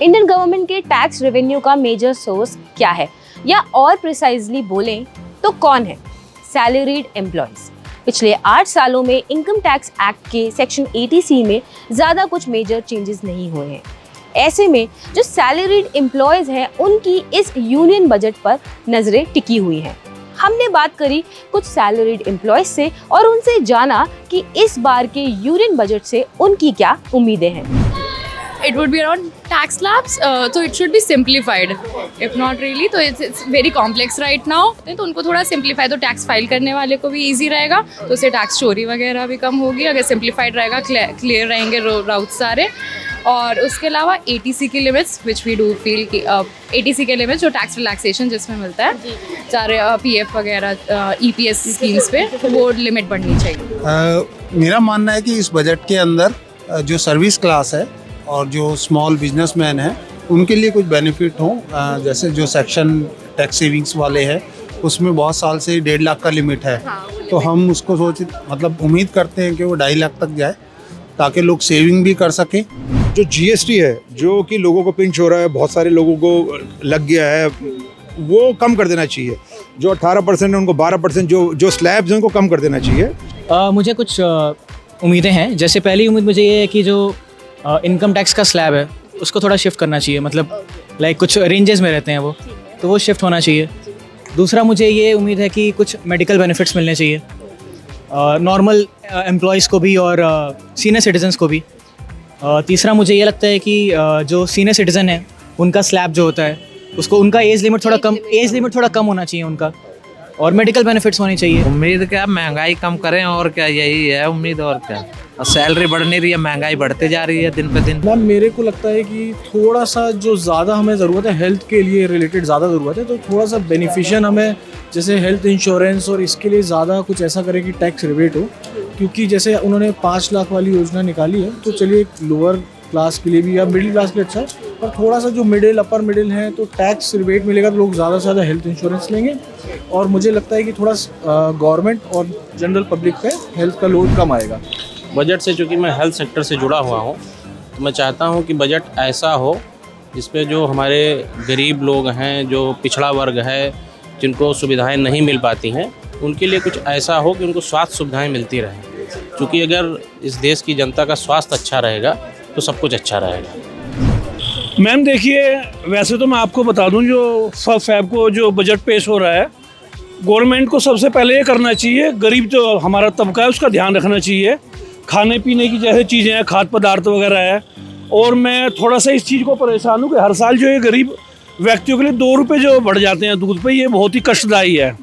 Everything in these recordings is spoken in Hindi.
इंडियन गवर्नमेंट के टैक्स रेवेन्यू का मेजर सोर्स क्या है, या और प्रिसाइजली बोलें तो कौन है? Salaried employees. पिछले 8 सालों में इनकम टैक्स एक्ट के सेक्शन 80C में ज़्यादा कुछ मेजर चेंजेस नहीं हुए हैं। ऐसे में जो सैलरीड एम्प्लॉयज हैं उनकी इस यूनियन बजट पर नजरें टिकी हुई हैं। हमने बात करी कुछ सैलरीड एम्प्लॉयज से और उनसे जाना कि इस बार के यूनियन बजट से उनकी क्या उम्मीदें हैं। It would be around tax slabs, so it should be simplified. If not really, तो it's very complex right now. तो उनको थोड़ा simplify, तो टैक्स फाइल करने वाले को भी easy रहेगा, तो उससे टैक्स चोरी वगैरह भी कम होगी अगर simplified रहेगा, clear रहेंगे routes सारे। और उसके अलावा ATC की limits which we do feel कि ATC के लिमिट्स जो टैक्स रिलैक्सेशन जिसमें मिलता है सारे PF वगैरह EPS स्कीम्स पे, वो लिमिट बढ़नी चाहिए। मेरा मानना है कि इस बजट के अंदर जो सर्विस क्लास है और जो स्मॉल बिजनेसमैन हैं उनके लिए कुछ बेनिफिट हो। जैसे जो सेक्शन टैक्स सेविंग्स वाले हैं उसमें बहुत साल से 1.5 लाख का लिमिट है, तो हम उसको उम्मीद करते हैं कि वो 2.5 लाख तक जाए ताकि लोग सेविंग भी कर सकें। जो GST है जो कि लोगों को पिंच हो रहा है, बहुत सारे लोगों को लग गया है, वो कम कर देना चाहिए। जो 18% है उनको 12%, जो स्लैब्स हैं उनको कम कर देना चाहिए। मुझे कुछ उम्मीदें हैं। जैसे पहली उम्मीद मुझे ये है कि जो इनकम टैक्स का स्लैब है उसको थोड़ा शिफ्ट करना चाहिए, मतलब लाइक कुछ रेंजेस में रहते हैं वो शिफ्ट होना चाहिए। दूसरा मुझे ये उम्मीद है कि कुछ मेडिकल बेनिफिट्स मिलने चाहिए नॉर्मल एम्प्लॉयज़ को भी और सीनियर सिटीजन्स को भी। तीसरा मुझे ये लगता है कि जो सीनियर सिटीज़न है उनका स्लैब जो होता है उसको उनका एज लिमिट थोड़ा कम होना चाहिए उनका, और मेडिकल बेनिफिट्स होनी चाहिए। उम्मीद क्या, महंगाई कम करें और क्या, यही है उम्मीद। और क्या, सैलरी बढ़ नहीं रही है, महंगाई बढ़ते जा रही है दिन पे दिन। मैम मेरे को लगता है कि थोड़ा सा जो ज़्यादा हमें ज़रूरत है हेल्थ के लिए रिलेटेड ज़्यादा ज़रूरत है, तो थोड़ा सा बेनिफिशियन हमें जैसे हेल्थ इंश्योरेंस और इसके लिए ज़्यादा कुछ ऐसा करें कि टैक्स रिबेट हो। क्योंकि जैसे उन्होंने 5 लाख वाली योजना निकाली है, तो चलिए लोअर क्लास के लिए भी या मिडिल क्लास के लिए अच्छा है, पर थोड़ा सा जो अपर मिडिल है तो टैक्स रिबेट मिलेगा तो लोग ज़्यादा से ज़्यादा हेल्थ इंश्योरेंस लेंगे। और मुझे लगता है कि थोड़ा गवर्नमेंट और जनरल पब्लिक पे हेल्थ का लोड कम आएगा। बजट से, चूँकि मैं हेल्थ सेक्टर से जुड़ा हुआ हूँ, तो मैं चाहता हूँ कि बजट ऐसा हो जिसपे जो हमारे गरीब लोग हैं, जो पिछड़ा वर्ग है, जिनको सुविधाएं नहीं मिल पाती हैं, उनके लिए कुछ ऐसा हो कि उनको स्वास्थ्य सुविधाएं मिलती रहें। क्योंकि अगर इस देश की जनता का स्वास्थ्य अच्छा रहेगा तो सब कुछ अच्छा रहेगा। मैम देखिए, वैसे तो मैं आपको बता दूं, जो 7 फ़रवरी को जो बजट पेश हो रहा है, गवर्नमेंट को सबसे पहले ये करना चाहिए, गरीब जो हमारा तबका है उसका ध्यान रखना चाहिए। खाने पीने की जैसे चीज़ें हैं, खाद्य पदार्थ वगैरह है। और मैं थोड़ा सा इस चीज़ को परेशान हूँ कि हर साल जो ये गरीब व्यक्तियों के लिए 2 रुपये जो बढ़ जाते हैं दूध पे, ये बहुत ही कष्टदायी है।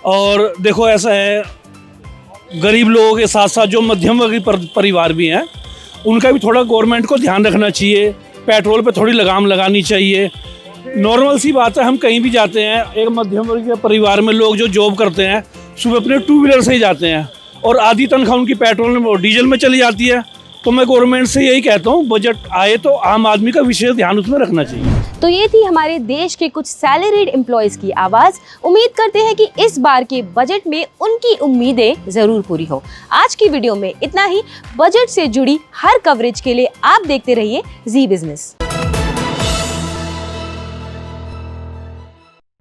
और देखो ऐसा है, गरीब लोगों के साथ साथ जो मध्यम वर्गीय परिवार भी हैं उनका भी थोड़ा गवर्नमेंट को ध्यान रखना चाहिए। पेट्रोल पे थोड़ी लगाम लगानी चाहिए। नॉर्मल सी बात है, हम कहीं भी जाते हैं, एक मध्यम वर्गीय परिवार में लोग जो जॉब करते हैं सुबह अपने 2 व्हीलर से ही जाते हैं और आधी तनख्वाह उनकी पेट्रोल में और डीजल में चली जाती है। तो मैं गवर्नमेंट से यही कहता हूँ, बजट आए तो आम आदमी का विशेष ध्यान उसमें रखना चाहिए। तो ये थी हमारे देश के कुछ सैलरीड एम्प्लॉयज की आवाज़। उम्मीद करते हैं कि इस बार के बजट में उनकी उम्मीदें ज़रूर पूरी हो। आज की वीडियो में इतना ही। बजट से जुड़ी हर कवरेज के लिए आप देखते रहिए जी बिजनेस।